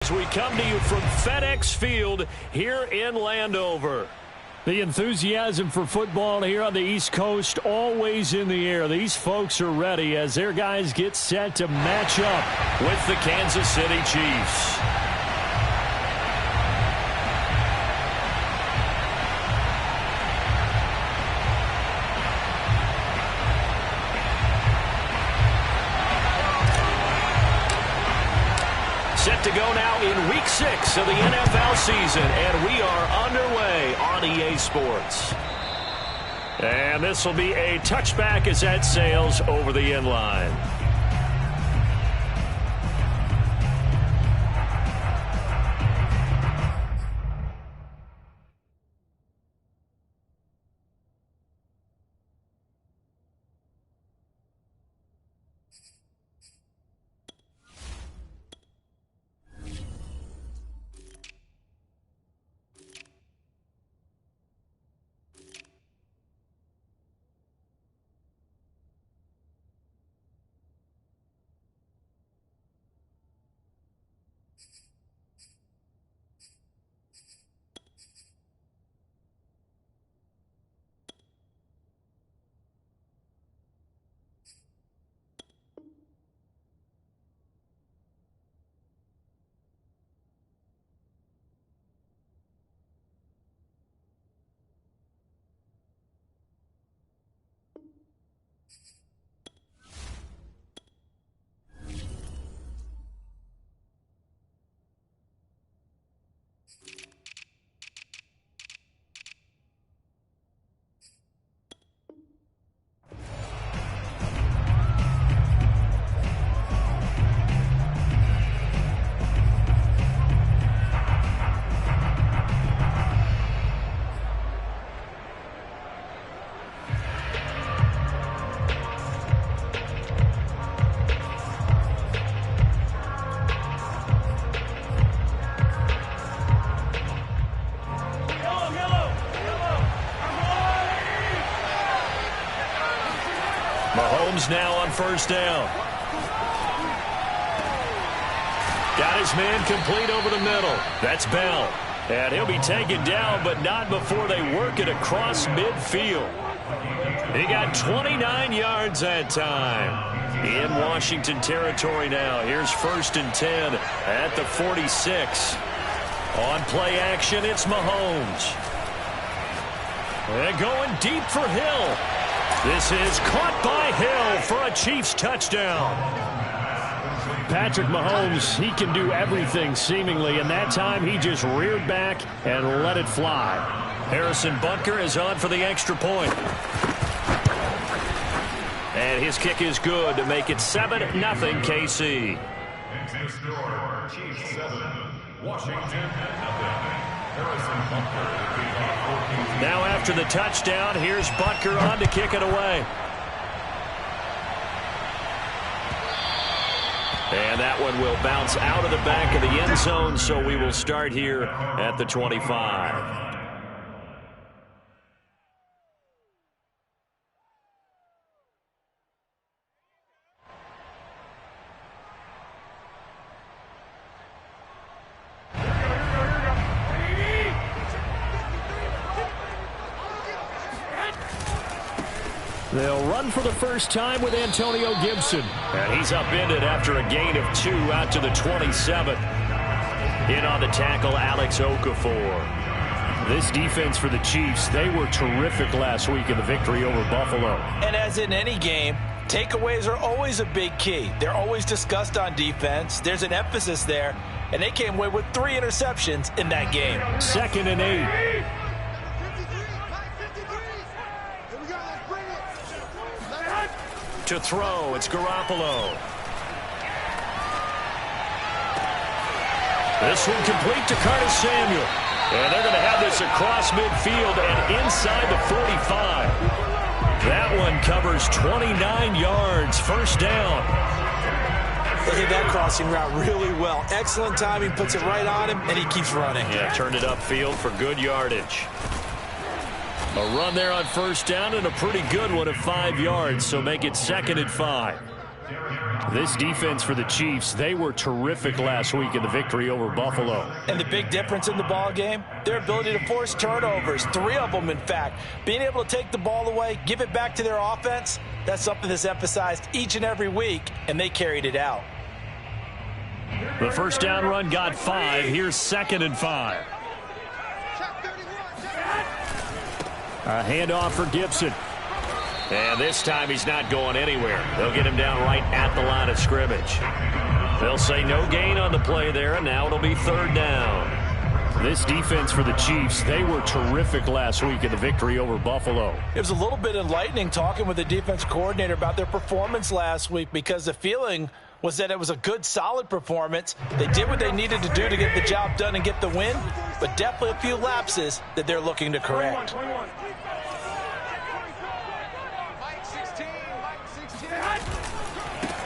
as we come to you from FedEx Field here in Landover. The enthusiasm for football here on the East Coast always in the air. These folks are ready as their guys get set to match up with the Kansas City Chiefs. Set to go now in Week 6 of the NFL season, and we are underway on EA Sports. And this will be a touchback as that sails over the end line. Mahomes now on first down. Got his man complete over the middle. That's Bell. And he'll be taken down, but not before they work it across midfield. He got 29 yards that time. In Washington territory now. Here's 1st and 10 at the 46. On play action, it's Mahomes. And going deep for Hill. This is caught by Hill for a Chiefs touchdown. Patrick Mahomes, he can do everything seemingly, and that time he just reared back and let it fly. Harrison Butker is on for the extra point. And his kick is good to make it 7-0 KC. Chiefs 7, Washington 0. Harrison Butker. Now after the touchdown, here's Butker on to kick it away. And that one will bounce out of the back of the end zone, so we will start here at the 25. They'll run for the first time with Antonio Gibson. And he's upended after a gain of 2 out to the 27. In on the tackle, Alex Okafor. This defense for the Chiefs, they were terrific last week in the victory over Buffalo. And as in any game, takeaways are always a big key. They're always discussed on defense. There's an emphasis there. And they came away with 3 interceptions in that game. 2nd and 8. To throw, it's Garoppolo. This one complete to Curtis Samuel. And they're going to have this across midfield and inside the 45. That one covers 29 yards. First down. They hit that crossing route really well. Excellent timing, puts it right on him, and he keeps running. Yeah, turned it upfield for good yardage. A run there on first down and a pretty good one at 5 yards, so make it 2nd and 5. This defense for the Chiefs, they were terrific last week in the victory over Buffalo. And the big difference in the ball game, their ability to force turnovers, 3 of them in fact. Being able to take the ball away, give it back to their offense, that's something that's emphasized each and every week, and they carried it out. The first down run got 5. Here's 2nd and 5. A handoff for Gibson. And this time he's not going anywhere. They'll get him down right at the line of scrimmage. They'll say no gain on the play there, and now it'll be 3rd down. This defense for the Chiefs, they were terrific last week in the victory over Buffalo. It was a little bit enlightening talking with the defense coordinator about their performance last week, because the feeling was that it was a good, solid performance. They did what they needed to do to get the job done and get the win, but definitely a few lapses that they're looking to correct.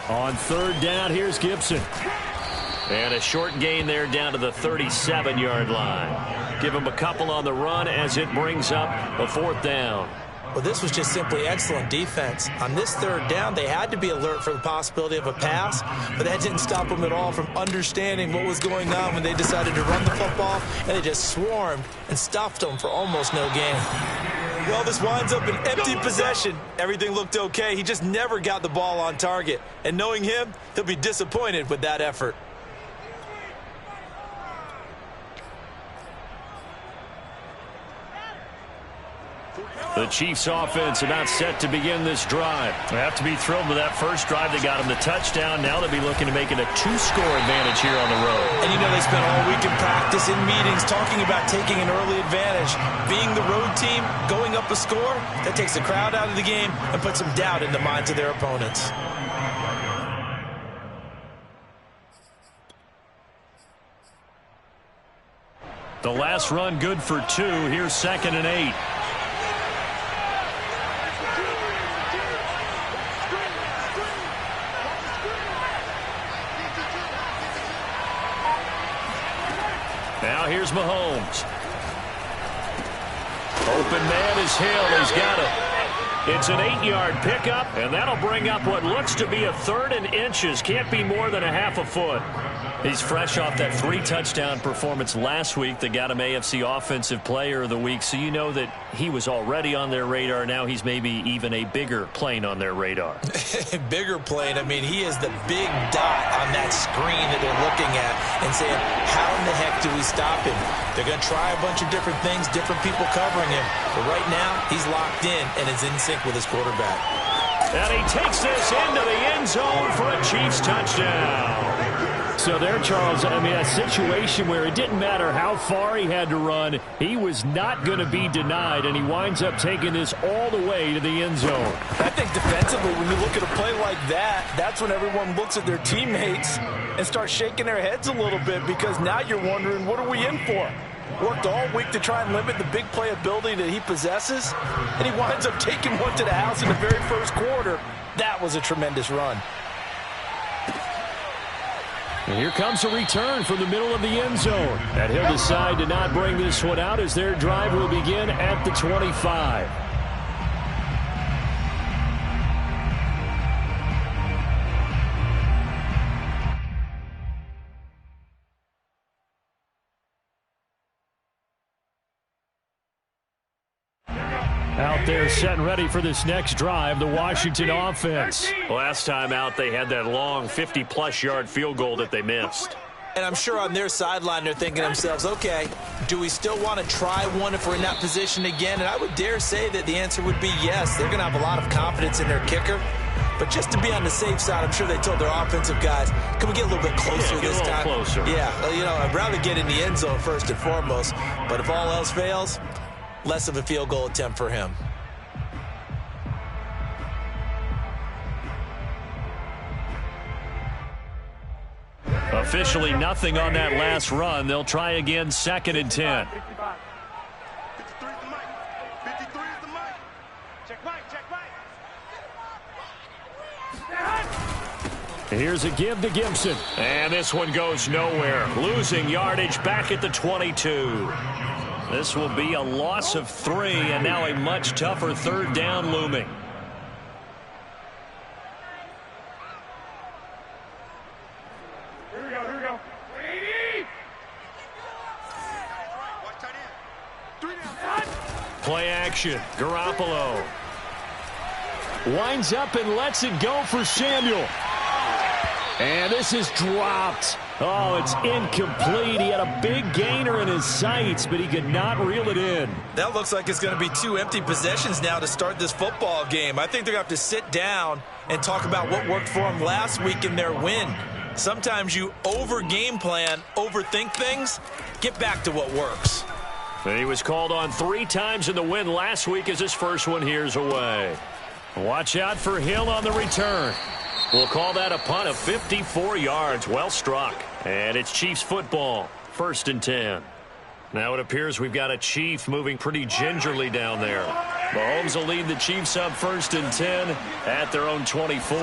On 3rd down, here's Gibson. And a short gain there down to the 37-yard line. Give him a couple on the run as it brings up a 4th down. Well, this was just simply excellent defense. On this 3rd down, they had to be alert for the possibility of a pass, but that didn't stop them at all from understanding what was going on when they decided to run the football, and they just swarmed and stuffed them for almost no gain. Well, this winds up an empty possession. Everything looked okay. He just never got the ball on target. And knowing him, he'll be disappointed with that effort. The Chiefs offense about set to begin this drive. They have to be thrilled with that first drive. They got him the touchdown. Now they'll be looking to make it a 2-score advantage here on the road. And you know, they spent all week in practice, in meetings, talking about taking an early advantage. Being the road team, going up a score, that takes the crowd out of the game and puts some doubt in the minds of their opponents. The last run good for 2. Here's 2nd and 8. Now here's Mahomes. Open man is Hill. He's got it. It's an 8-yard pickup, and that'll bring up what looks to be a 3rd and inches. Can't be more than a half a foot. He's fresh off that 3-touchdown performance last week that got him AFC Offensive Player of the Week, so you know that he was already on their radar. Now he's maybe even a bigger plane on their radar. Bigger plane. I mean, he is the big dot on that screen that they're looking at and saying, how in the heck do we stop him? They're going to try a bunch of different things, different people covering him. But right now, he's locked in and is in sync with his quarterback. And he takes this into the end zone for a Chiefs touchdown. So there, Charles, I mean, a situation where it didn't matter how far he had to run, he was not going to be denied, and he winds up taking this all the way to the end zone. I think defensively, when you look at a play like that, that's when everyone looks at their teammates and starts shaking their heads a little bit, because now you're wondering, what are we in for? Worked all week to try and limit the big play ability that he possesses, and he winds up taking one to the house in the very first quarter. That was a tremendous run. And here comes a return from the middle of the end zone. And he'll decide to not bring this one out as their drive will begin at the 25. Out there set and ready for this next drive, the Washington offense. Last time out, they had that long 50-plus yard field goal that they missed. And I'm sure on their sideline they're thinking to themselves, okay, do we still want to try one if we're in that position again? And I would dare say that the answer would be yes. They're going to have a lot of confidence in their kicker. But just to be on the safe side, I'm sure they told their offensive guys, can we get a little bit closer this time? Closer. Yeah, well, you know, I'd rather get in the end zone first and foremost. But if all else fails, less of a field goal attempt for him. Officially nothing on that last run. They'll try again, 2nd and 10. Here's a give to Gibson. And this one goes nowhere. Losing yardage back at the 22. This will be a loss of 3, and now a much tougher 3rd down looming. Play action. Garoppolo winds up and lets it go for Samuel. And this is dropped. Oh, it's incomplete. He had a big gainer in his sights, but he could not reel it in. That looks like it's going to be 2 empty possessions now to start this football game. I think they're going to have to sit down and talk about what worked for them last week in their win. Sometimes you over-game plan, overthink things. Get back to what works. And he was called on 3 times in the win last week as his first one here's away. Watch out for Hill on the return. We'll call that a punt of 54 yards. Well struck. And it's Chiefs football. 1st and 10. Now it appears we've got a Chief moving pretty gingerly down there. Mahomes will lead the Chiefs up 1st and 10 at their own 24.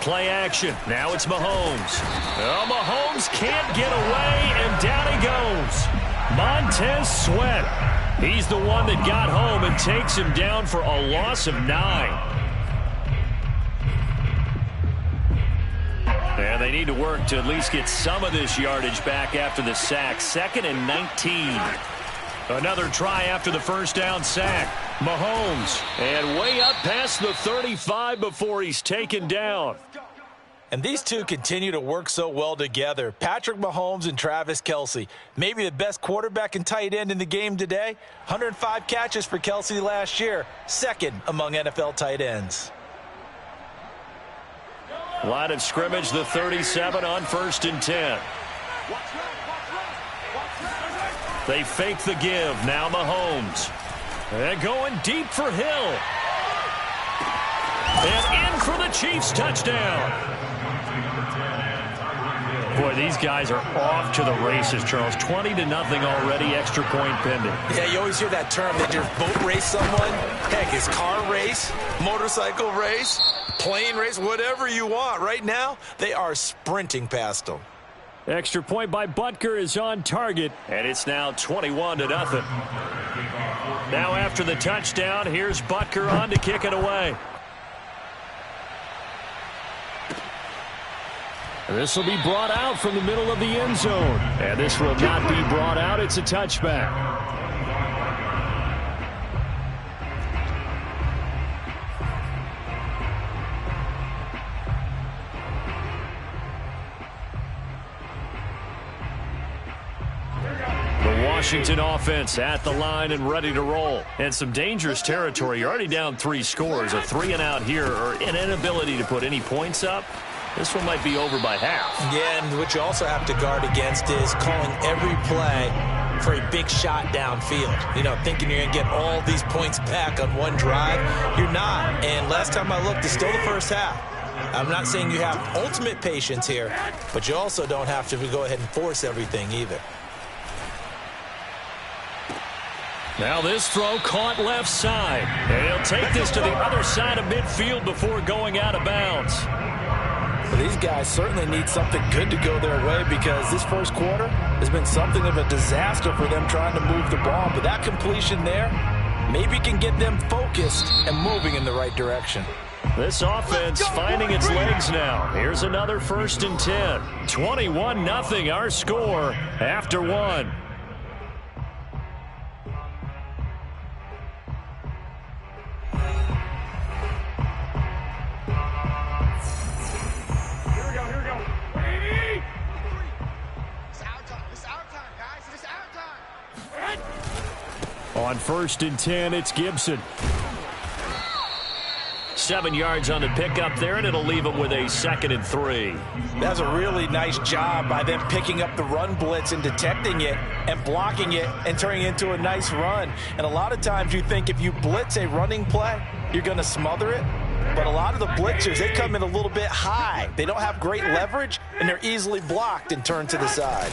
Play action. Now it's Mahomes. Oh, Mahomes can't get away, and down he goes. Montez Sweat. He's the one that got home and takes him down for a loss of 9. And they need to work to at least get some of this yardage back after the sack. 2nd and 19. Another try after the first down sack. Mahomes. And way up past the 35 before he's taken down. And these two continue to work so well together. Patrick Mahomes and Travis Kelce. Maybe the best quarterback and tight end in the game today. 105 catches for Kelce last year. 2nd among NFL tight ends. Line of scrimmage, the 37 on 1st and 10. They fake the give. Now Mahomes. And going deep for Hill. And in for the Chiefs touchdown. Boy, these guys are off to the races, Charles. 20-0 already, extra point pending. Yeah, you always hear that term. They just boat race someone. Heck, it's car race, motorcycle race, plane race, whatever you want. Right now, they are sprinting past them. Extra point by Butker is on target, and it's now 21-0. Now after the touchdown, here's Butker on to kick it away. This will be brought out from the middle of the end zone. And this will not be brought out. It's a touchback. The Washington offense at the line and ready to roll. And some dangerous territory. You're already down 3 scores. A 3-and-out here or an inability to put any points up. This one might be over by half. Yeah, and what you also have to guard against is calling every play for a big shot downfield. You know, thinking you're going to get all these points back on one drive. You're not. And last time I looked, it's still the first half. I'm not saying you have ultimate patience here, but you also don't have to go ahead and force everything either. Now this throw caught left side. And he'll take this to the other side of midfield before going out of bounds. Well, these guys certainly need something good to go their way because this first quarter has been something of a disaster for them trying to move the ball. But that completion there maybe can get them focused and moving in the right direction. This offense finding its legs now. Here's another 1st and 10. 21-0 our score after 1. On 1st and 10, it's Gibson. 7 yards on the pickup there, and it'll leave him with a 2nd and 3. That's a really nice job by them picking up the run blitz and detecting it and blocking it and turning it into a nice run. And a lot of times you think if you blitz a running play, you're going to smother it. But a lot of the blitzers, they come in a little bit high. They don't have great leverage, and they're easily blocked and turned to the side.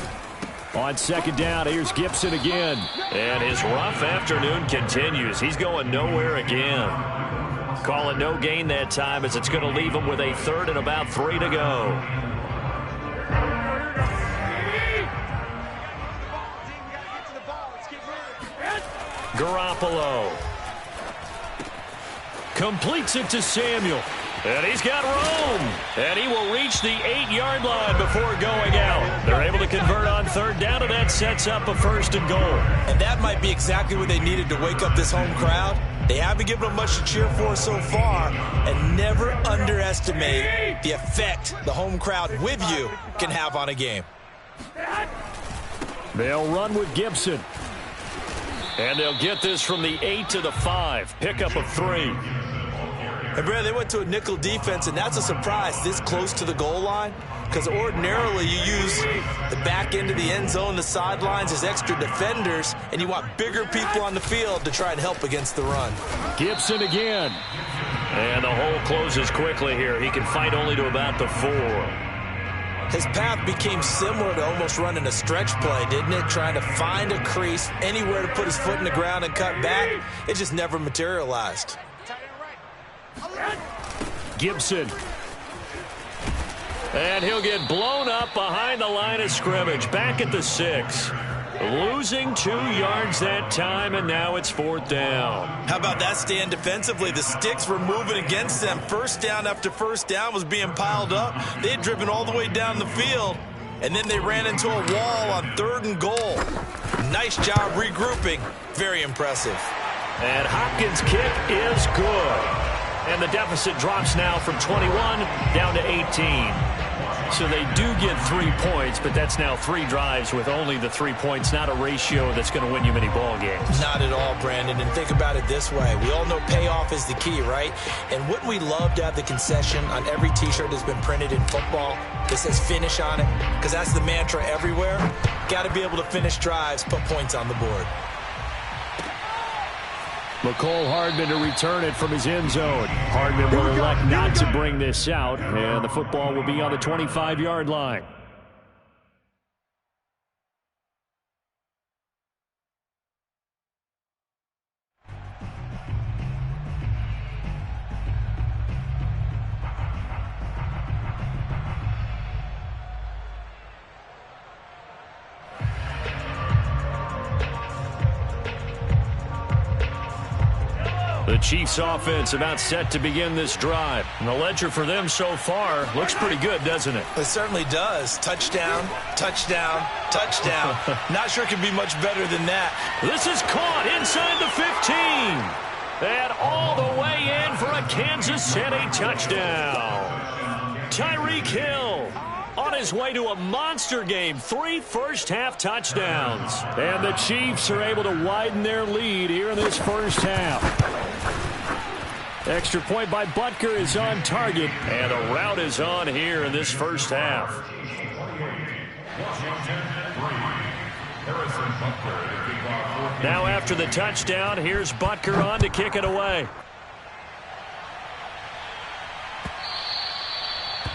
On 2nd down, here's Gibson again. And his rough afternoon continues. He's going nowhere again. Call it no gain that time as it's going to leave him with a 3rd and about 3 to go. Garoppolo completes it to Samuel. And he's got room. And he will reach the 8-yard line before going out. They're able to convert on third down, and that sets up a 1st and goal. And that might be exactly what they needed to wake up this home crowd. They haven't given them much to cheer for so far, and never underestimate the effect the home crowd with you can have on a game. They'll run with Gibson. And they'll get this from the 8 to the 5. Pickup of 3. And, Brad, they went to a nickel defense, and that's a surprise this close to the goal line, because ordinarily you use the back end of the end zone, the sidelines as extra defenders, and you want bigger people on the field to try and help against the run. Gibson again. And the hole closes quickly here. He can fight only to about the 4. His path became similar to almost running a stretch play, didn't it? Trying to find a crease, anywhere to put his foot in the ground and cut back. It just never materialized. Gibson. And he'll get blown up behind the line of scrimmage. Back at the 6. Losing 2 yards that time, and now it's 4th down. How about that stand defensively? The sticks were moving against them. First down after first down was being piled up. They had driven all the way down the field, and then they ran into a wall on 3rd and goal. Nice job regrouping. Very impressive. And Hopkins' kick is good. And the deficit drops now from 21 down to 18. So they do get 3 points, but that's now 3 drives with only the 3 points, not a ratio that's going to win you many ball games. Not at all, Brandon. And think about it this way. We all know payoff is the key, right? And wouldn't we love to have the concession on every T-shirt that's been printed in football that says finish on it? Because that's the mantra everywhere. Got to be able to finish drives, put points on the board. McCole Hardman to return it from his end zone. Hardman will elect not to bring this out, and the football will be on the 25-yard line. The Chiefs offense about set to begin this drive. And the ledger for them so far looks pretty good, doesn't it? It certainly does. Touchdown, touchdown, touchdown. Not sure it can be much better than that. This is caught inside the 15. And all the way in for a Kansas City touchdown. Tyreek Hill on his way to a monster game. 3 first-half touchdowns. And the Chiefs are able to widen their lead here in this first half. Extra point by Butker is on target. And the route is on here in this first half. Now after the touchdown, here's Butker on to kick it away.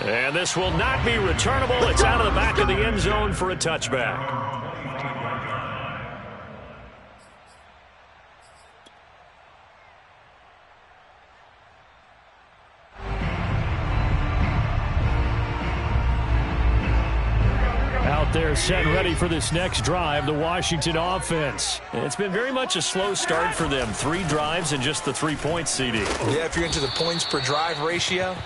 And this will not be returnable. It's out of the back of the end zone for a touchback. Out there set and ready for this next drive, the Washington offense. It's been very much a slow start for them. 3 drives and just the 3 points, CD. Yeah, if you're into the points per drive ratio,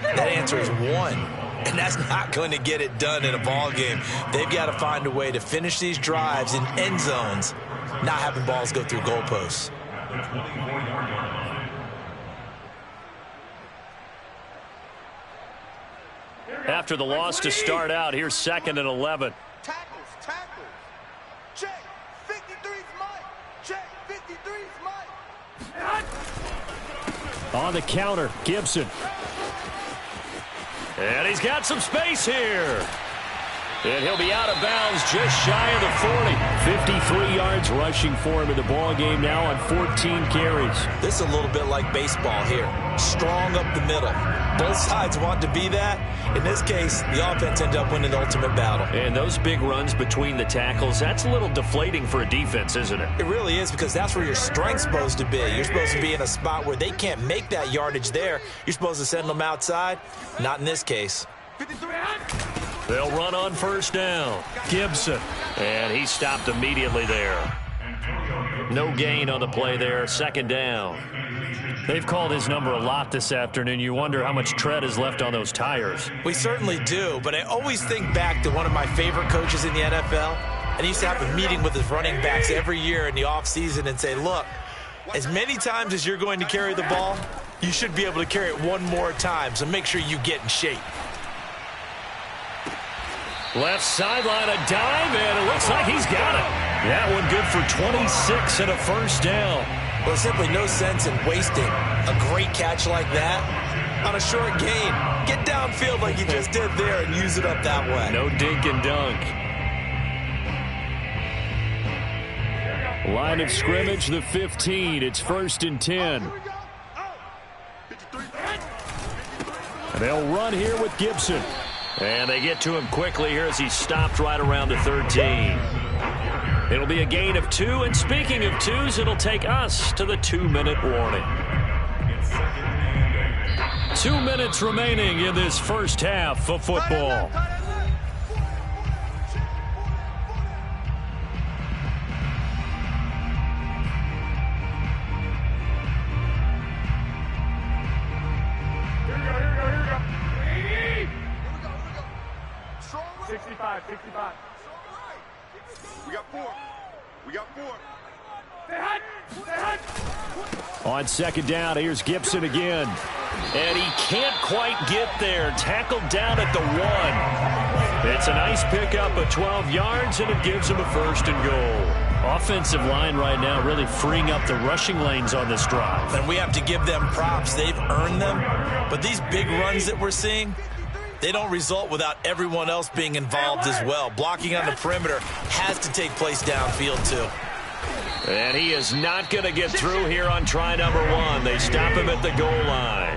that answer is 1. And that's not going to get it done in a ball game. They've got to find a way to finish these drives in end zones, not having balls go through goalposts. After the loss to start out, here's 2nd and 11. Tackles. Check. 53's Mike. Check. 53's Mike. On the counter, Gibson. And he's got some space here. And he'll be out of bounds just shy of the 40. 53 yards rushing for him in the ball game now on 14 carries. This is a little bit like baseball here. Strong up the middle. Both sides want to be that. In this case, the offense ended up winning the ultimate battle. And those big runs between the tackles, that's a little deflating for a defense, isn't it? It really is, because that's where your strength's supposed to be. You're supposed to be in a spot where they can't make that yardage there. You're supposed to send them outside. Not in this case. They'll run on first down. Gibson. And he stopped immediately there. No gain on the play there. 2nd down. They've called his number a lot this afternoon. You wonder how much tread is left on those tires. We certainly do, but I always think back to one of my favorite coaches in the NFL, and he used to have a meeting with his running backs every year in the offseason and say, look, as many times as you're going to carry the ball, you should be able to carry it one more time, so make sure you get in shape. Left sideline, a dive, and it looks like he's got it. That one good for 26 and a first down. Well, there's simply no sense in wasting a great catch like that on a short gain. Get downfield like you just did there and use it up that way. No dink and dunk. Line of scrimmage, the 15. It's 1st and 10. They'll run here with Gibson. And they get to him quickly here as he stopped right around the 13. It'll be a gain of 2, and speaking of 2s, it'll take us to the 2-minute warning. 2 minutes remaining in this first half of football. On 2nd down, here's Gibson again. And he can't quite get there. Tackled down at the 1. It's a nice pickup of 12 yards, and it gives him a 1st and goal. Offensive line right now really freeing up the rushing lanes on this drive. And we have to give them props. They've earned them. But these big runs that we're seeing, they don't result without everyone else being involved as well. Blocking on the perimeter has to take place downfield, too. And he is not going to get through here on try number 1. They stop him at the goal line.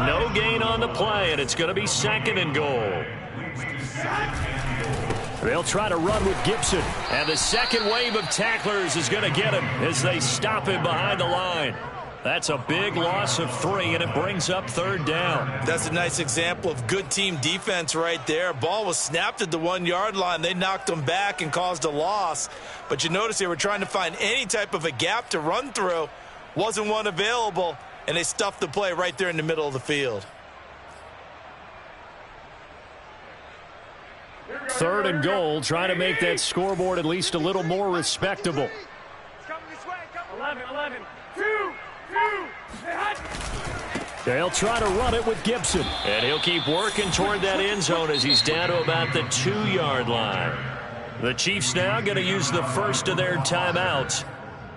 No gain on the play, and it's going to be 2nd and goal. They'll try to run with Gibson. And the second wave of tacklers is going to get him as they stop him behind the line. That's a big loss of 3, and it brings up 3rd down. That's a nice example of good team defense right there. Ball was snapped at the 1-yard line. They knocked them back and caused a loss. But you notice they were trying to find any type of a gap to run through. Wasn't one available, and they stuffed the play right there in the middle of the field. 3rd and goal, trying to make that scoreboard at least a little more respectable. 11, 2. They'll try to run it with Gibson. And he'll keep working toward that end zone as he's down to about the 2-yard line. The Chiefs now going to use the first of their timeouts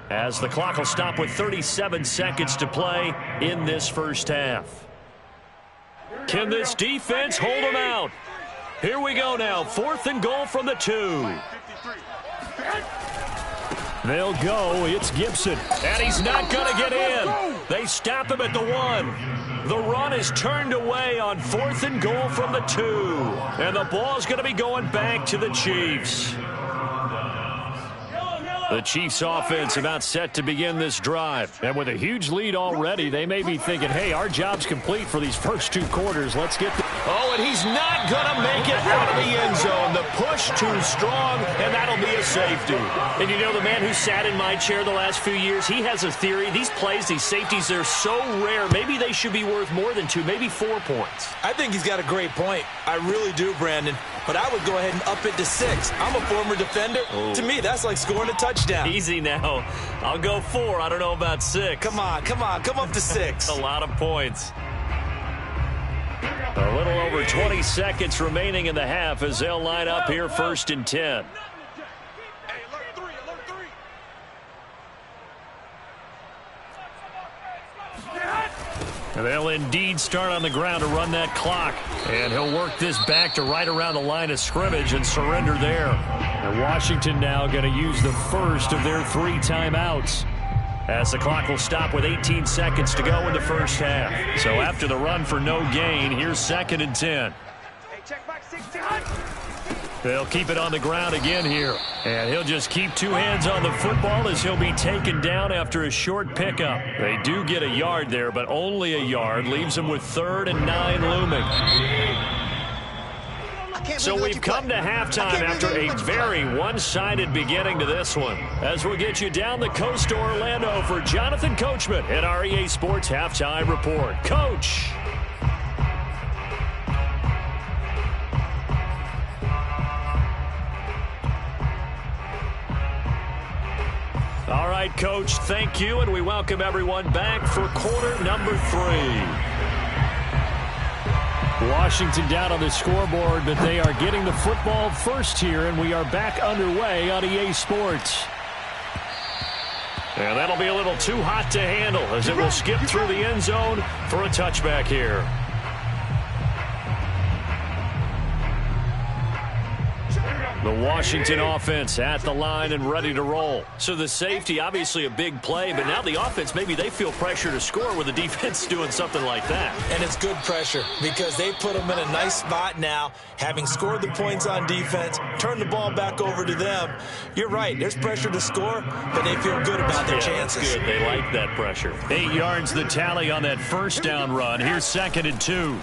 as the clock will stop with 37 seconds to play in this first half. Can this defense hold them out? Here we go now. 4th and goal from the 2. They'll go. It's Gibson. And he's not going to get in. They stop him at the 1. The run is turned away on 4th and goal from the 2. And the ball's going to be going back to the Chiefs. The Chiefs offense about set to begin this drive. And with a huge lead already, they may be thinking, hey, our job's complete for these first 2 quarters. Let's get the... Oh, and he's not going to make it out of the end zone. The push too strong, and that'll be a safety. And you know, the man who sat in my chair the last few years, he has a theory. These plays, these safeties, they're so rare. Maybe they should be worth more than 2, maybe 4 points. I think he's got a great point. I really do, Brandon. But I would go ahead and up it to 6. I'm a former defender. Oh. To me, that's like scoring a touchdown. Easy now. I'll go 4. I don't know about 6. Come on. Come up to 6. A lot of points. A little over 20 seconds remaining in the half as they'll line up here 1st and 10. They'll indeed start on the ground to run that clock. And he'll work this back to right around the line of scrimmage and surrender there. And Washington now going to use the first of their 3 timeouts, as the clock will stop with 18 seconds to go in the first half. So after the run for no gain, here's 2nd and 10. They'll keep it on the ground again here. And he'll just keep 2 hands on the football as he'll be taken down after a short pickup. They do get a yard there, but only a yard. Leaves them with 3rd and 9 looming. So we've come to halftime after a very one-sided beginning to this one. As we'll get you down the coast to Orlando for Jonathan Coachman at our EA Sports Halftime Report. Coach. All right, Coach, thank you, and we welcome everyone back for quarter number 3. Washington down on the scoreboard, but they are getting the football first here, and we are back underway on EA Sports. And that'll be a little too hot to handle as it will skip through the end zone for a touchback here. The Washington offense at the line and ready to roll. So the safety, obviously a big play, but now the offense, maybe they feel pressure to score with the defense doing something like that. And it's good pressure because they put them in a nice spot now, having scored the points on defense, turn the ball back over to them. You're right, there's pressure to score, but they feel good about their chances. That's good. They like that pressure. 8 yards the tally on that first down run. Here's 2nd and 2.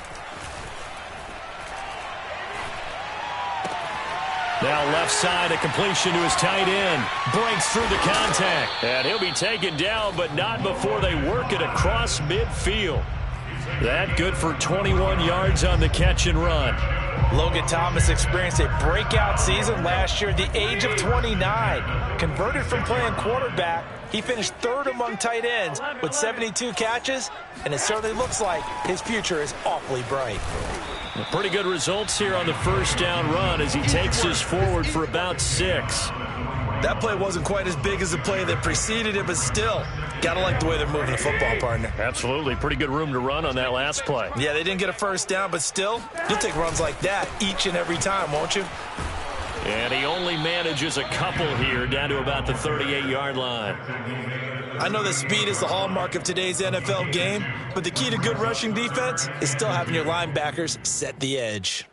Now left side, a completion to his tight end. Breaks through the contact. And he'll be taken down, but not before they work it across midfield. That good for 21 yards on the catch and run. Logan Thomas experienced a breakout season last year at the age of 29. Converted from playing quarterback, he finished 3rd among tight ends with 72 catches, and it certainly looks like his future is awfully bright. Pretty good results here on the first down run as he takes us forward for about 6. That play wasn't quite as big as the play that preceded it, but still, gotta like the way they're moving the football, partner. Absolutely. Pretty good room to run on that last play. Yeah, they didn't get a first down, but still, you'll take runs like that each and every time, won't you? And he only manages a couple here down to about the 38-yard line. I know that speed is the hallmark of today's NFL game, but the key to good rushing defense is still having your linebackers set the edge.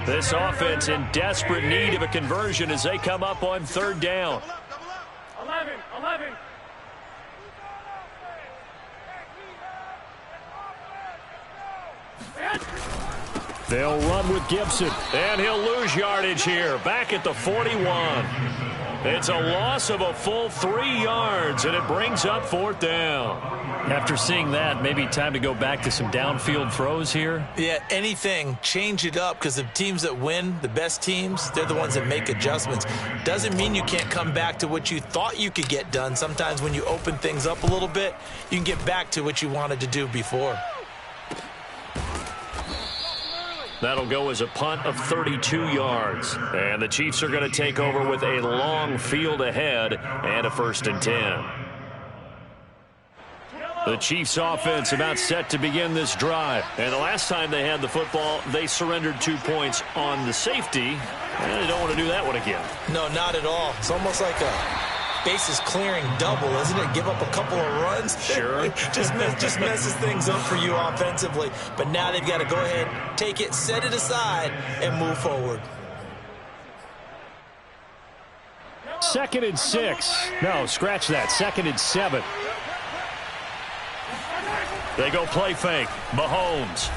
This offense in desperate need of a conversion as they come up on 3rd down. 11. They'll run with Gibson, and he'll lose yardage here, back at the 41. It's a loss of a full 3 yards, and it brings up 4th down. After seeing that, maybe time to go back to some downfield throws here. Yeah, anything, change it up, because the teams that win, the best teams, they're the ones that make adjustments. Doesn't mean you can't come back to what you thought you could get done. Sometimes when you open things up a little bit, you can get back to what you wanted to do before. That'll go as a punt of 32 yards. And the Chiefs are going to take over with a long field ahead and a 1st and 10. The Chiefs offense about set to begin this drive. And the last time they had the football, they surrendered 2 points on the safety. And they don't want to do that one again. No, not at all. It's almost like a bases clearing double, isn't it? Give up a couple of runs. Sure. just messes things up for you offensively. But now they've got to go ahead, take it, set it aside, and move forward. 2nd and 6. No, scratch that. 2nd and 7. They go play fake. Mahomes.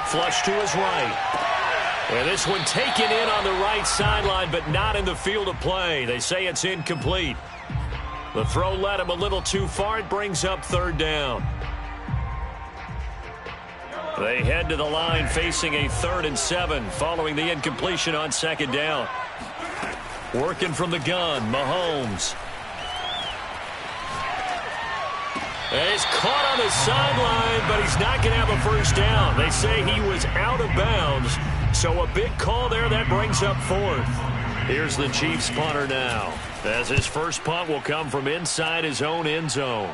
Flush to his right. And this one taken in on the right sideline, but not in the field of play. They say it's incomplete. The throw led him a little too far. It brings up 3rd down. They head to the line facing a 3rd and 7 following the incompletion on 2nd down. Working from the gun, Mahomes. And he's caught on the sideline, but he's not going to have a first down. They say he was out of bounds. So a big call there that brings up 4th. Here's the Chiefs punter now, as his first punt will come from inside his own end zone.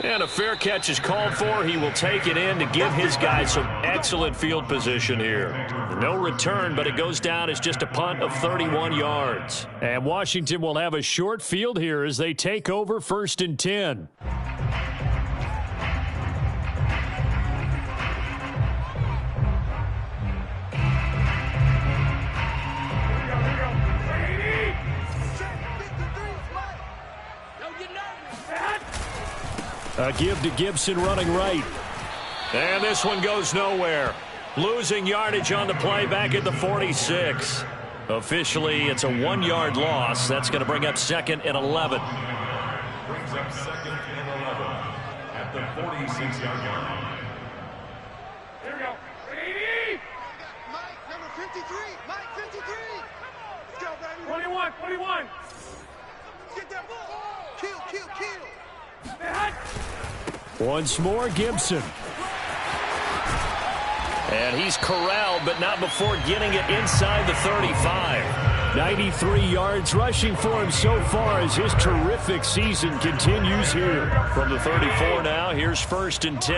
And a fair catch is called for. He will take it in to give his guys some excellent field position here. No return, but it goes down as just a punt of 31 yards. And Washington will have a short field here as they take over 1st and 10. A give to Gibson running right. And this one goes nowhere. Losing yardage on the play back at the 46. Officially, it's a 1-yard loss. That's going to bring up 2nd and 11. Brings up 2nd and 11 at the 46-yard line. Here we go. 80. Mike, number 53. Mike, 53. Let's go, baby. 21. 21. Get that ball. Kill. Hey, hut. Once more, Gibson. And he's corralled, but not before getting it inside the 35. 93 yards rushing for him so far as his terrific season continues here. From the 34 now, here's 1st and 10.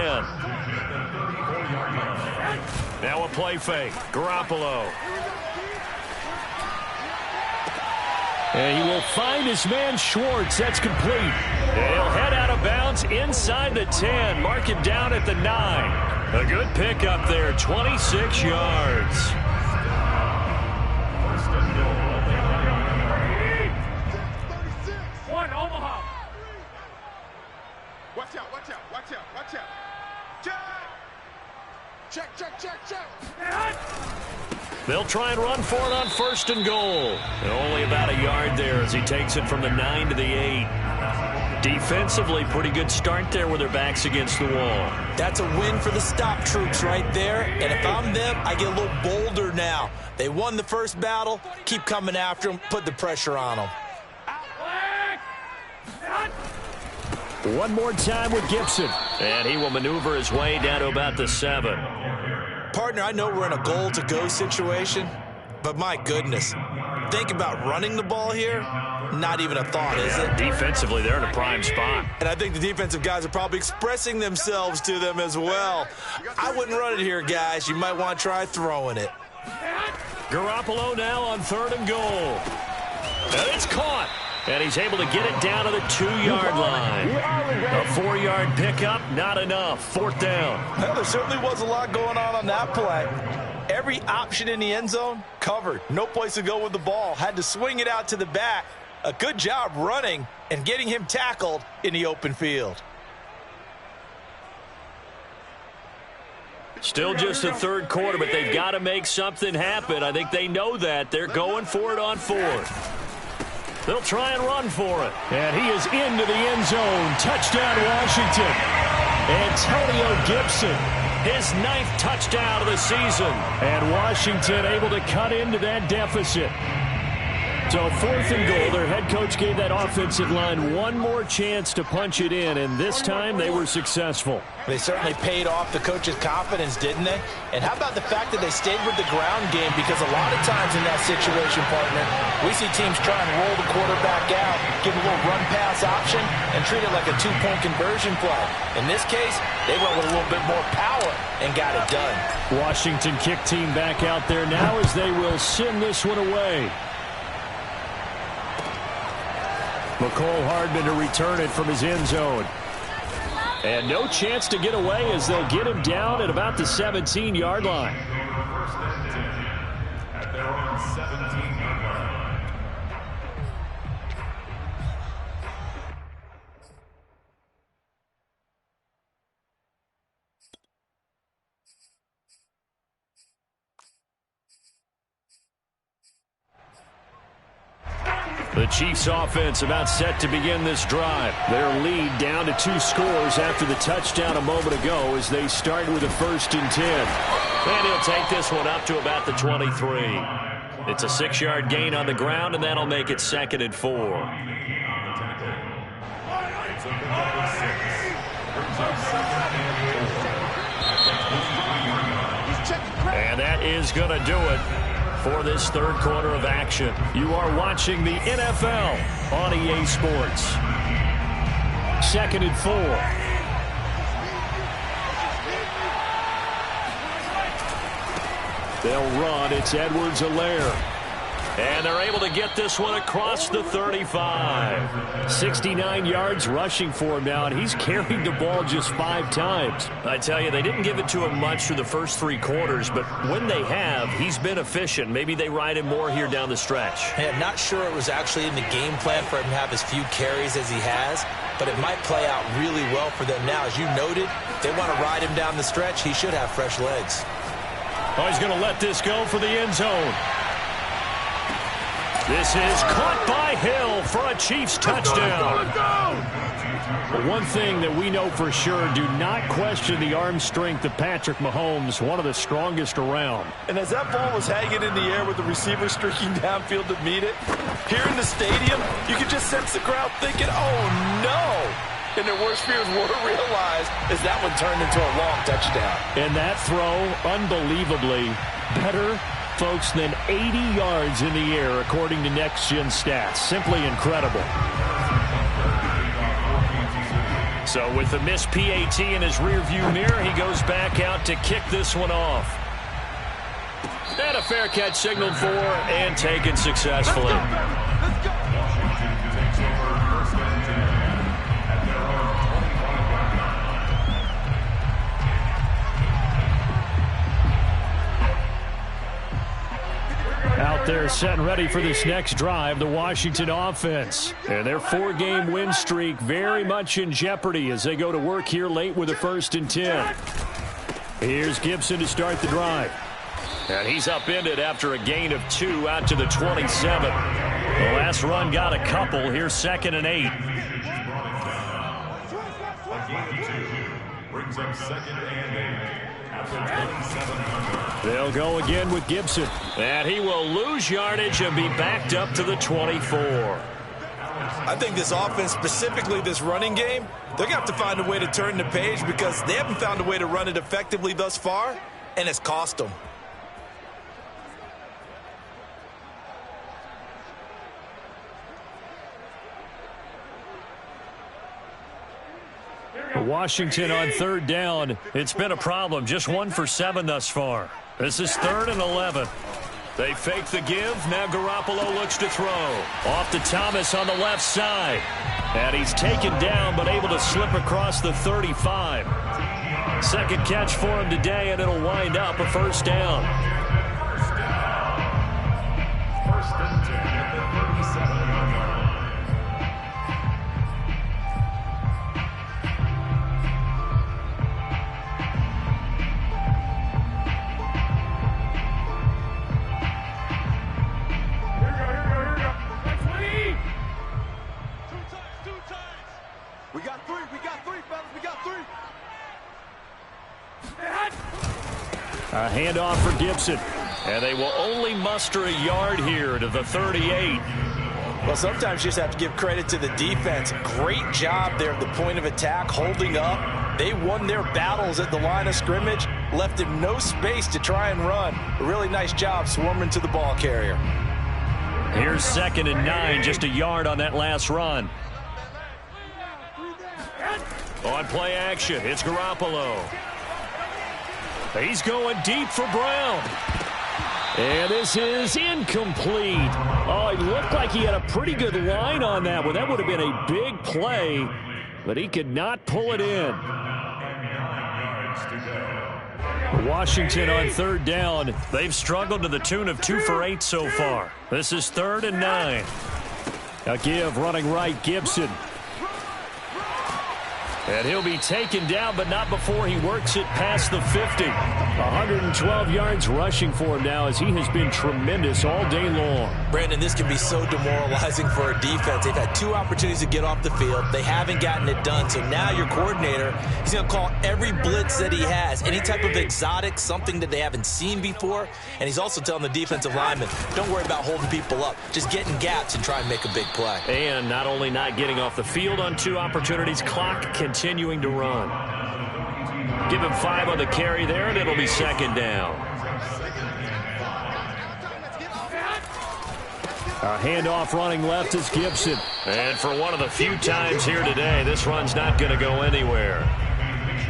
Now a play fake. Garoppolo. And he will find his man Schwartz. That's complete. And he'll head out of bounds inside the 10. Mark him down at the 9. A good pickup there, 26 yards. One, Omaha. Watch out. Check. Hey, hut. They'll try and run for it on 1st and goal. And only about a yard there as he takes it from the 9 to the 8. Defensively, pretty good start there with their backs against the wall. That's a win for the stop troops right there. And if I'm them, I get a little bolder now. They won the first battle. Keep coming after them. Put the pressure on them. Flag. Hey, hut. One more time with Gibson. And he will maneuver his way down to about the 7. Partner, I know we're in a goal-to-go situation, but my goodness, think about running the ball here. Not even a thought, is it? Defensively, they're in a prime spot. And I think the defensive guys are probably expressing themselves to them as well. I wouldn't run it here, guys. You might want to try throwing it. Garoppolo now on 3rd and goal. And it's caught. And he's able to get it down to the 2-yard line. A 4-yard pickup, not enough. 4th down. Well, there certainly was a lot going on that play. Every option in the end zone covered. No place to go with the ball. Had to swing it out to the back. A good job running and getting him tackled in the open field. Still just the 3rd quarter, but they've got to make something happen. I think they know that. They're going for it on 4th. They'll try and run for it. And he is into the end zone. Touchdown, Washington. Antonio Gibson, his 9th touchdown of the season. And Washington able to cut into that deficit. So 4th and goal, their head coach gave that offensive line one more chance to punch it in, and this time they were successful. They certainly paid off the coach's confidence, didn't they? And how about the fact that they stayed with the ground game? Because a lot of times in that situation, partner, we see teams try and roll the quarterback out, give a little run-pass option, and treat it like a 2-point conversion play. In this case, they went with a little bit more power and got it done. Washington kick team back out there now as they will send this one away. McCole Hardman to return it from his end zone. And no chance to get away as they'll get him down at about the 17-yard line. At their own 17-yard line. The Chiefs offense about set to begin this drive. Their lead down to 2 scores after the touchdown a moment ago as they start with a 1st and 10. And he'll take this one up to about the 23. It's a 6-yard gain on the ground, and that'll make it 2nd and 4. And that is going to do it for this 3rd quarter of action. You are watching the NFL on EA Sports. 2nd and 4. They'll run. It's Edwards-Helaire. And they're able to get this one across the 35. 69 yards rushing for him now, and he's carried the ball just 5 times. I tell you, they didn't give it to him much through the first 3 quarters, but when they have, he's been efficient. Maybe they ride him more here down the stretch. Hey, I'm not sure it was actually in the game plan for him to have as few carries as he has, but it might play out really well for them now. As you noted, if they want to ride him down the stretch, he should have fresh legs. Oh, he's going to let this go for the end zone. This is caught by Hill for a Chiefs touchdown. Let's go! One thing that we know for sure, do not question the arm strength of Patrick Mahomes, one of the strongest around. And as that ball was hanging in the air with the receiver streaking downfield to meet it, here in the stadium, you could just sense the crowd thinking, oh, no. And their worst fears were realized as that one turned into a long touchdown. And that throw, unbelievably better, folks, than 80 yards in the air, according to Next Gen Stats. Simply incredible. So with the missed PAT in his rearview mirror, he goes back out to kick this one off. And a fair catch signaled for and taken successfully. Let's go. Out there set and ready for this next drive, the Washington offense. And their 4-game win streak very much in jeopardy as they go to work here late with a 1st and 10. Here's Gibson to start the drive. And he's upended after a gain of 2 out to the 27. The last run got a couple. Here's 2nd and 8. A gain of 2 brings up 2nd and 8 at the 27. They'll go again with Gibson. And he will lose yardage and be backed up to the 24. I think this offense, specifically this running game, they're going to have to find a way to turn the page because they haven't found a way to run it effectively thus far, and it's cost them. Washington on 3rd down. It's been a problem. Just 1 for 7 thus far. This is 3rd and 11. They fake the give. Now Garoppolo looks to throw. Off to Thomas on the left side. And he's taken down but able to slip across the 35. 2nd catch for him today, and it'll wind up a 1st down. 1st and 10 at the 37-yard line. We got three, fellas. We got 3. A handoff for Gibson. And they will only muster a yard here to the 38. Well, sometimes you just have to give credit to the defense. Great job there at the point of attack, holding up. They won their battles at the line of scrimmage, left him no space to try and run. A really nice job swarming to the ball carrier. Here's 2nd and 9, just a yard on that last run. On play action, it's Garoppolo. He's going deep for Brown. And this is incomplete. Oh, it looked like he had a pretty good line on that one. That would have been a big play, but he could not pull it in. Washington on 3rd down. They've struggled to the tune of 2 for 8 so far. This is 3rd and 9. A give running right, Gibson. And he'll be taken down, but not before he works it past the 50. 112 yards rushing for him now as he has been tremendous all day long. Brandon, this can be so demoralizing for a defense. They've had 2 opportunities to get off the field. They haven't gotten it done. So now your coordinator, he's going to call every blitz that he has, any type of exotic, something that they haven't seen before. And he's also telling the defensive linemen, don't worry about holding people up. Just get in gaps and try and make a big play. And not only not getting off the field on 2 opportunities, clock continuing to run. Give him 5 on the carry there, and it'll be 2nd down. A handoff running left is Gibson. And for one of the few times here today, this run's not going to go anywhere.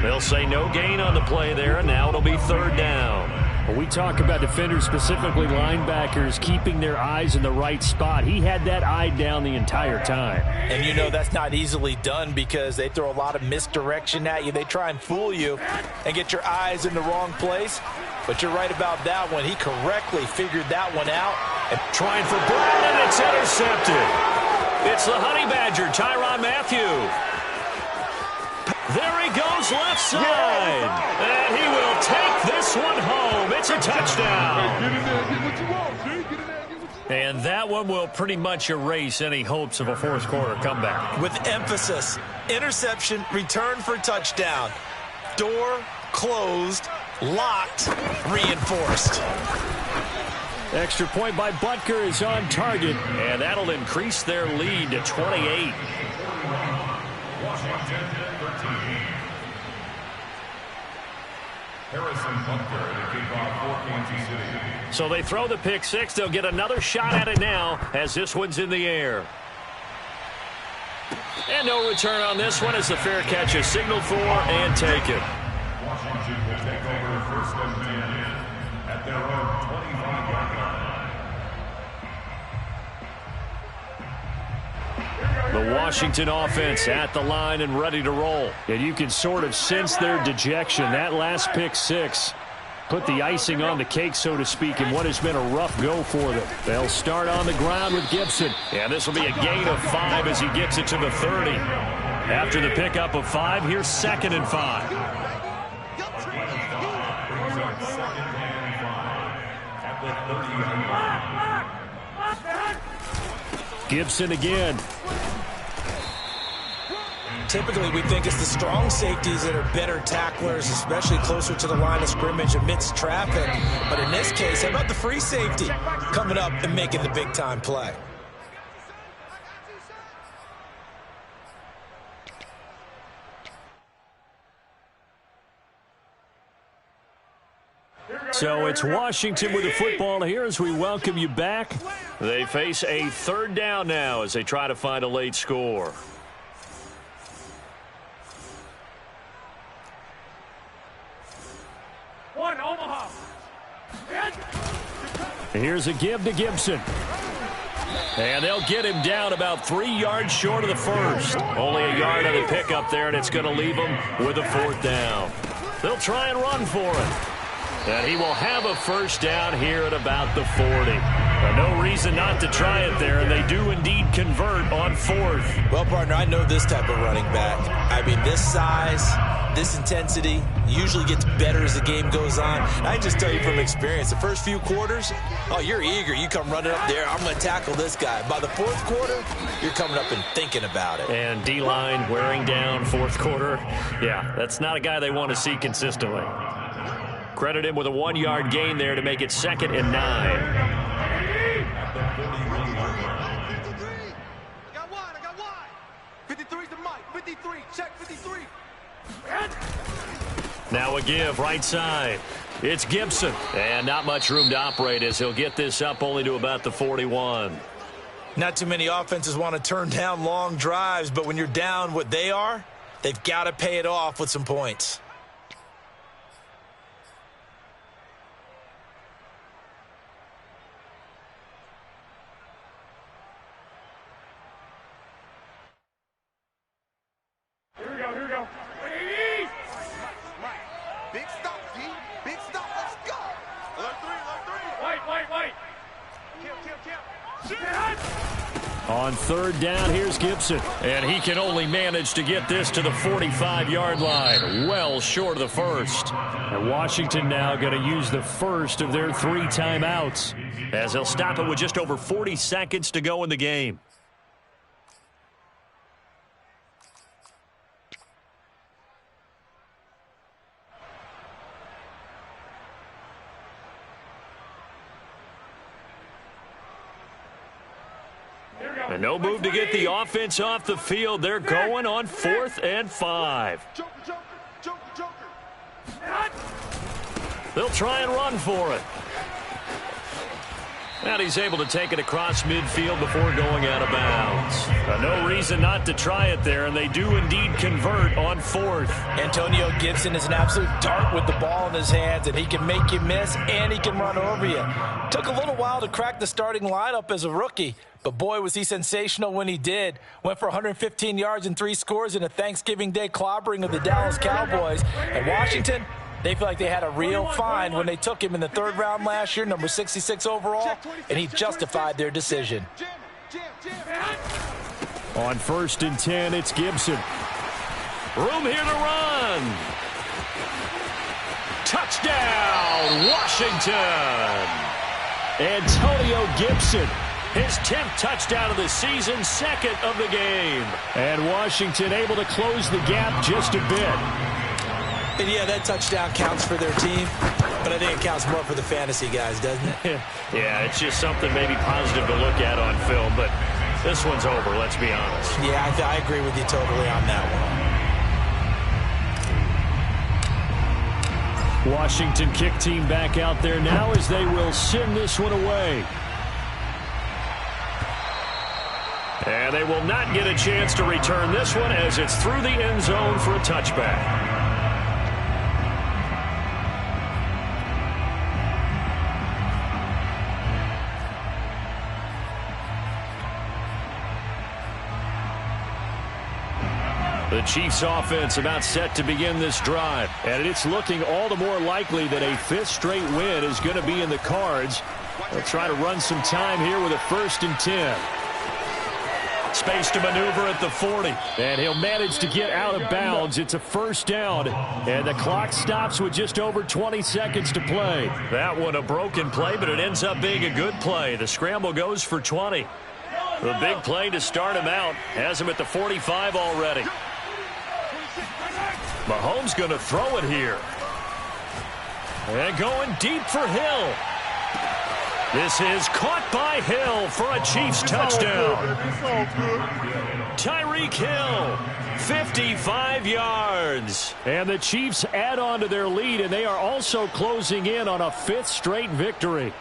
They'll say no gain on the play there, and now it'll be 3rd down. When we talk about defenders, specifically linebackers, keeping their eyes in the right spot, he had that eye down the entire time. And you know that's not easily done because they throw a lot of misdirection at you. They try and fool you and get your eyes in the wrong place. But you're right about that one. He correctly figured that one out. And trying for Brown, and it's intercepted. It's the Honey Badger, Tyrann Mathieu. There he goes left side. And he will take this one home. It's a touchdown. And that one will pretty much erase any hopes of a fourth quarter comeback. With emphasis, interception, return for touchdown. Door closed, locked, reinforced. Extra point by Butker is on target, and that'll increase their lead to 28. Washington 13. Harrison Butker to kick off for Kansas City. So they throw the pick six. They'll get another shot at it now as this one's in the air. And no return on this one as the fair catch is signaled for and taken. Washington will take over first and 10 at their own 25-yard line. The Washington offense at the line and ready to roll. And you can sort of sense their dejection. That last pick six put the icing on the cake, so to speak, in what has been a rough go for them. They'll start on the ground with Gibson. And this will be a gain of 5 as he gets it to the 30. After the pickup of 5, here's 2nd and 5. Gibson again. Typically, we think it's the strong safeties that are better tacklers, especially closer to the line of scrimmage amidst traffic. But in this case, how about the free safety coming up and making the big-time play? So it's Washington with the football here as we welcome you back. They face a 3rd down now as they try to find a late score. One, Omaha. Here's a give to Gibson. And they'll get him down about 3 yards short of the first. Only a yard on the pickup there, and it's going to leave him with a 4th down. They'll try and run for it. And he will have a first down here at about the 40. No reason not to try it there, and they do indeed convert on 4th. Well, partner, I know this type of running back. I mean, this size, this intensity usually gets better as the game goes on. And I just tell you from experience, the first few quarters, oh, you're eager. You come running up there, I'm going to tackle this guy. By the 4th quarter, you're coming up and thinking about it. And D-line wearing down 4th quarter. Yeah, that's not a guy they want to see consistently. Credit him with a 1-yard gain there to make it 2nd and 9. I got wide. 53's the mic. 53. Check 53. Now a give right side. It's Gibson. And not much room to operate as he'll get this up only to about the 41. Not too many offenses want to turn down long drives, but when you're down what they are, they've got to pay it off with some points. Here we go. Big stop, G. Big stop. Let's go. Left three. Wait. Kill. On 3rd down, here's Gibson. And he can only manage to get this to the 45-yard line. Well short of the first. And Washington now going to use the first of their 3 timeouts as they'll stop it with just over 40 seconds to go in the game. And no move to get the offense off the field. They're going on 4th and 5. Joker. They'll try and run for it. And he's able to take it across midfield before going out of bounds. No reason not to try it there, and they do indeed convert on 4th. Antonio Gibson is an absolute dart with the ball in his hands, and he can make you miss, and he can run over you. Took a little while to crack the starting lineup as a rookie, but boy, was he sensational when he did. Went for 115 yards and 3 scores in a Thanksgiving Day clobbering of the Dallas Cowboys. And Washington, they feel like they had a real find when they took him in the 3rd round last year, number 66 overall, and he justified their decision. On 1st and 10, it's Gibson. Room here to run. Touchdown, Washington. Antonio Gibson, his 10th touchdown of the season, 2nd of the game. And Washington able to close the gap just a bit. And yeah, that touchdown counts for their team, but I think it counts more for the fantasy guys, doesn't it? Yeah, it's just something maybe positive to look at on film, but this one's over, let's be honest. Yeah, I agree with you totally on that one. Washington kick team back out there now as they will send this one away. And they will not get a chance to return this one as it's through the end zone for a touchback. The Chiefs offense about set to begin this drive, and it's looking all the more likely that a 5th straight win is going to be in the cards. They'll try to run some time here with a 1st and 10. Space to maneuver at the 40, and he'll manage to get out of bounds. It's a 1st down, and the clock stops with just over 20 seconds to play. That one a broken play, but it ends up being a good play. The scramble goes for 20. The big play to start him out has him at the 45 already. Mahomes going to throw it here. And going deep for Hill. This is caught by Hill for a Chiefs touchdown. Tyreek Hill, 55 yards. And the Chiefs add on to their lead, and they are also closing in on a 5th straight victory.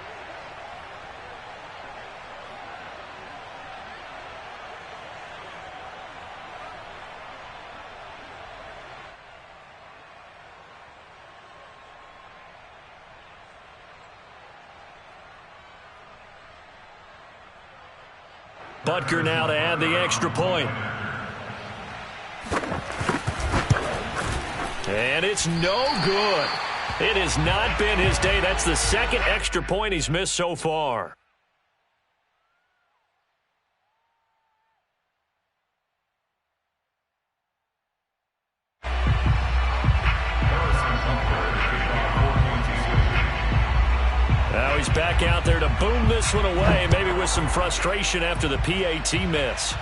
Butker now to add the extra point. And it's no good. It has not been his day. That's the 2nd extra point he's missed so far. Now he's back out there to boom this one away, maybe with some frustration after the PAT miss.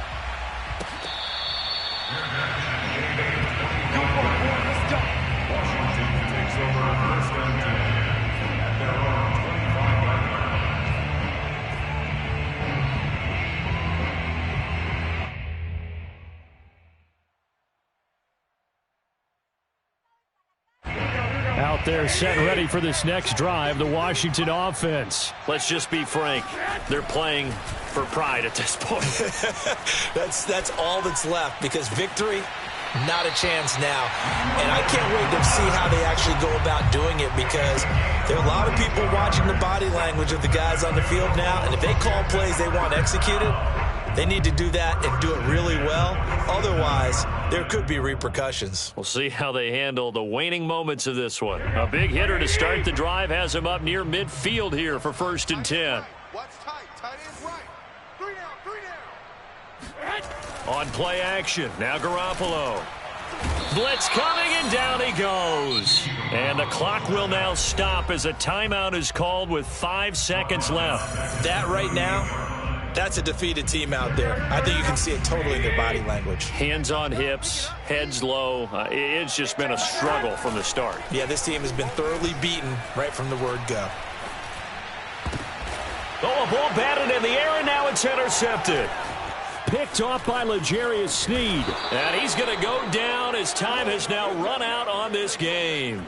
Out there set ready for this next drive, the Washington offense. Let's just be frank. They're playing for pride at this point. That's all that's left, because victory, not a chance now. And I can't wait to see how they actually go about doing it, because there are a lot of people watching the body language of the guys on the field now, and if they call plays they want executed, they need to do that and do it really well. Otherwise, there could be repercussions. We'll see how they handle the waning moments of this one. A big hitter to start the drive has him up near midfield here for 1st and 10. What's tight? Tight ends right. 3 down, 3 down. On play action, now Garoppolo. Blitz coming, and down he goes. And the clock will now stop as a timeout is called with 5 seconds left. That right now, that's a defeated team out there. I think you can see it totally in their body language. Hands on hips, heads low. It's just been a struggle from the start. Yeah, this team has been thoroughly beaten right from the word go. Oh, a ball batted in the air, and now it's intercepted. Picked off by L'Jarius Sneed. And he's going to go down as time has now run out on this game.